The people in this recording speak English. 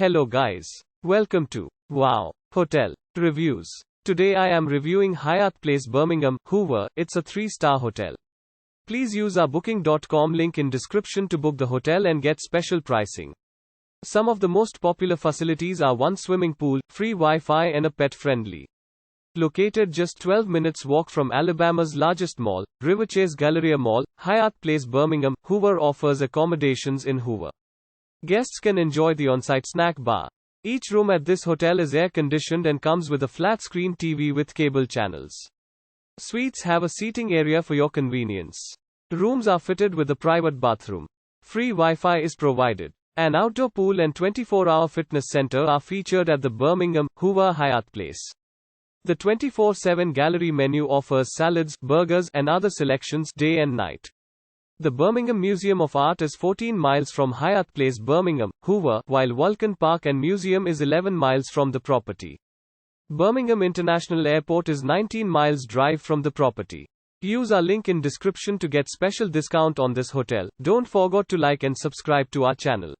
Hello guys. Welcome to Wow Hotel Reviews. Today I am reviewing Hyatt Place Birmingham, Hoover. It's a 3-star hotel. Please use our booking.com link in description to book the hotel and get special pricing. Some of the most popular facilities are one swimming pool, free Wi-Fi and a pet-friendly. Located just 12 minutes walk from Alabama's largest mall, Riverchase Galleria Mall, Hyatt Place Birmingham, Hoover offers accommodations in Hoover. Guests can enjoy the on-site snack bar. Each room at this hotel is air-conditioned and comes with a flat-screen TV with cable channels. Suites have a seating area for your convenience. Rooms are fitted with a private bathroom. Free Wi-Fi is provided. An outdoor pool and 24-hour fitness center are featured at the Birmingham, Hoover Hyatt Place. The 24/7 gallery menu offers salads, burgers, and other selections day and night. The Birmingham Museum of Art is 14 miles from Hyatt Place Birmingham, Hoover, while Vulcan Park and Museum is 11 miles from the property. Birmingham International Airport is 19 miles drive from the property. Use our link in description to get special discount on this hotel. Don't forget to like and subscribe to our channel.